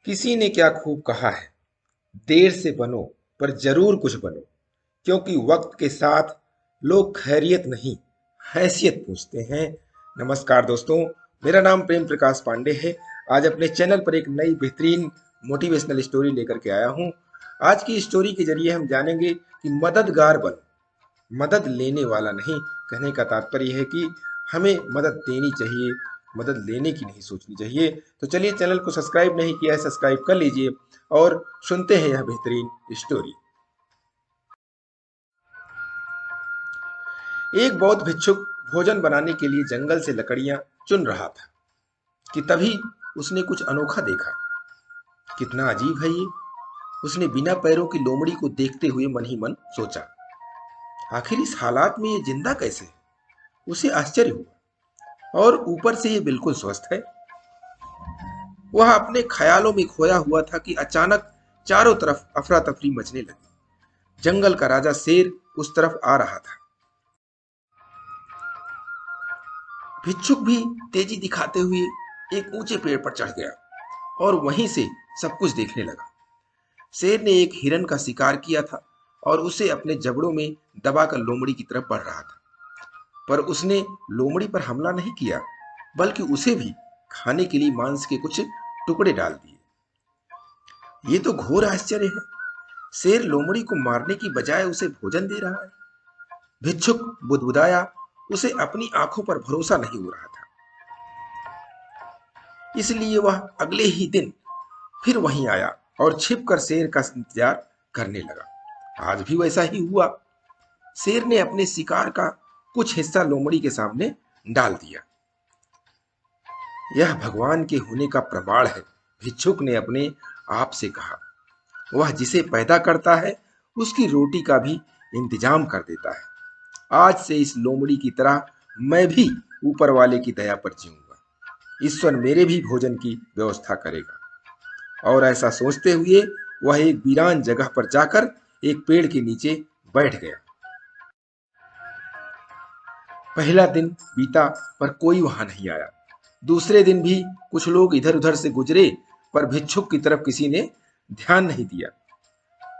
किसी ने क्या खूब कहा है, देर से बनो पर जरूर कुछ बनो, क्योंकि वक्त के साथ लोग खैरियत नहीं, हैसियत पूछते हैं। नमस्कार दोस्तों, मेरा नाम प्रेम प्रकाश पांडे है। आज अपने चैनल पर एक नई बेहतरीन मोटिवेशनल स्टोरी लेकर के आया हूं। आज की स्टोरी के जरिए हम जानेंगे कि मददगार बनो, मदद लेने वाला नहीं। कहने का तात्पर्य है कि हमें मदद देनी चाहिए, मदद लेने की नहीं सोचनी चाहिए। तो चलिए, चैनल को सब्सक्राइब नहीं किया है, सब्सक्राइब कर लीजिए और सुनते हैं यह बेहतरीन स्टोरी। एक बौद्ध भिक्षुक भोजन बनाने के लिए जंगल से लकड़ियां चुन रहा था कि तभी उसने कुछ अनोखा देखा। कितना अजीब है ये, उसने बिना पैरों की लोमड़ी को देखते हुए मन ही मन सोचा। आखिर इस हालात में ये जिंदा कैसे है? उसे आश्चर्य हुआ, और ऊपर से ये बिल्कुल स्वस्थ है। वह अपने ख्यालों में खोया हुआ था कि अचानक चारों तरफ अफरा तफरी मचने लगी। जंगल का राजा शेर उस तरफ आ रहा था। भिक्षुक भी तेजी दिखाते हुए एक ऊंचे पेड़ पर चढ़ गया और वहीं से सब कुछ देखने लगा। शेर ने एक हिरन का शिकार किया था और उसे अपने जबड़ों में दबाकर लोमड़ी की तरफ बढ़ रहा था। पर उसने लोमड़ी पर हमला नहीं किया, बल्कि उसे भी खाने के लिए मांस के कुछ टुकड़े डाल दिए। ये तो घोर आश्चर्य है। शेर लोमड़ी को मारने की बजाय उसे भोजन दे रहा है। भिक्षुक बुदबुदाया, उसे अपनी आंखों पर भरोसा नहीं हो रहा था। इसलिए वह अगले ही दिन फिर वहीं आया और छिपकर शेर का इंतजार करने लगा। आज भी वैसा ही हुआ। शेर ने अपने शिकार का कुछ हिस्सा लोमड़ी के सामने डाल दिया। यह भगवान के होने का प्रमाण है, भिक्षुक ने अपने आप से कहा। वह जिसे पैदा करता है उसकी रोटी का भी इंतजाम कर देता है। आज से इस लोमड़ी की तरह मैं भी ऊपर वाले की दया पर जीऊंगा। ईश्वर मेरे भी भोजन की व्यवस्था करेगा। और ऐसा सोचते हुए वह एक वीरान जगह पर जाकर एक पेड़ के नीचे बैठ गया। पहला दिन बीता पर कोई वहां नहीं आया। दूसरे दिन भी कुछ लोग इधर उधर से गुजरे, पर भिक्षुक की तरफ किसी ने ध्यान नहीं दिया।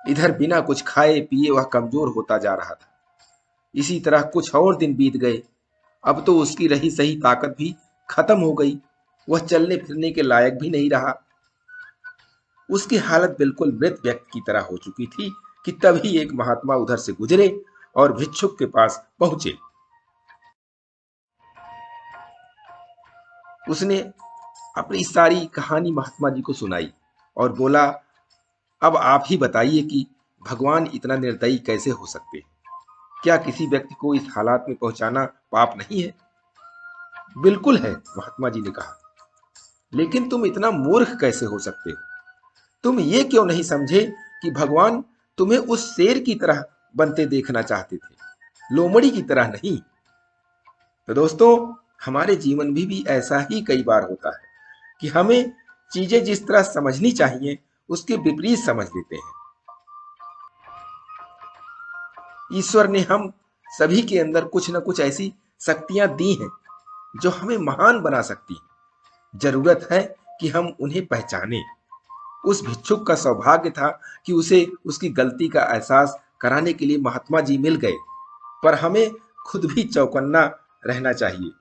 इधर बिना कुछ खाए पिए वह कमजोर होता जा रहा था। इसी तरह कुछ और दिन बीत गए। अब तो उसकी रही सही ताकत भी खत्म हो गई। वह चलने फिरने के लायक भी नहीं रहा। उसकी हालत बिल्कुल मृत व्यक्ति की तरह हो चुकी थी कि तभी एक महात्मा उधर से गुजरे और भिक्षुक के पास पहुंचे। उसने अपनी सारी कहानी महात्मा जी को सुनाई और बोला, अब आप ही बताइए कि भगवान इतना निर्दयी कैसे हो सकते हैं? क्या किसी व्यक्ति को इस हालात में पहुंचाना पाप नहीं है? बिल्कुल है, महात्मा जी ने कहा। लेकिन तुम इतना मूर्ख कैसे हो सकते हो? तुम ये क्यों नहीं समझे कि भगवान तुम्हें उस शेर की तरह बनते देखना चाहते थे, लोमड़ी की तरह नहीं। तो दोस्तों, हमारे जीवन में भी ऐसा ही कई बार होता है कि हमें चीजें जिस तरह समझनी चाहिए उसके विपरीत समझ लेते हैं। ईश्वर ने हम सभी के अंदर कुछ न कुछ ऐसी शक्तियां दी हैं जो हमें महान बना सकती हैं। जरूरत है कि हम उन्हें पहचानें। उस भिक्षुक का सौभाग्य था कि उसे उसकी गलती का एहसास कराने के लिए महात्मा जी मिल गए। पर हमें खुद भी चौकन्ना रहना चाहिए।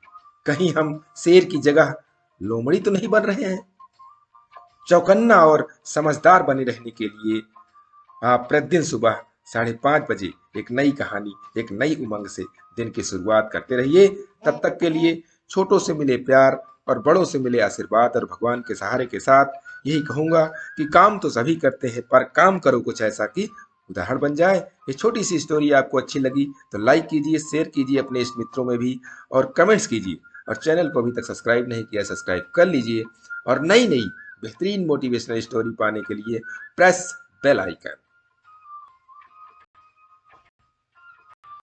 कहीं हम शेर की जगह लोमड़ी तो नहीं बन रहे हैं। चौकन्ना और समझदार बने रहने के लिए आप प्रतिदिन सुबह 5:30 बजे एक नई कहानी, एक नई उमंग से दिन की शुरुआत करते रहिए। तब तक के लिए छोटों से मिले प्यार और बड़ों से मिले आशीर्वाद और भगवान के सहारे के साथ यही कहूंगा कि काम तो सभी करते हैं, पर काम करो कुछ ऐसा कि उदाहरण बन जाए। ये छोटी सी स्टोरी आपको अच्छी लगी तो लाइक कीजिए, शेयर कीजिए अपने इष्ट मित्रों में भी, और कमेंट्स कीजिए। और चैनल को अभी तक सब्सक्राइब नहीं किया, सब्सक्राइब कर लीजिए। और नई नई बेहतरीन मोटिवेशनल स्टोरी पाने के लिए प्रेस बेल आइकन।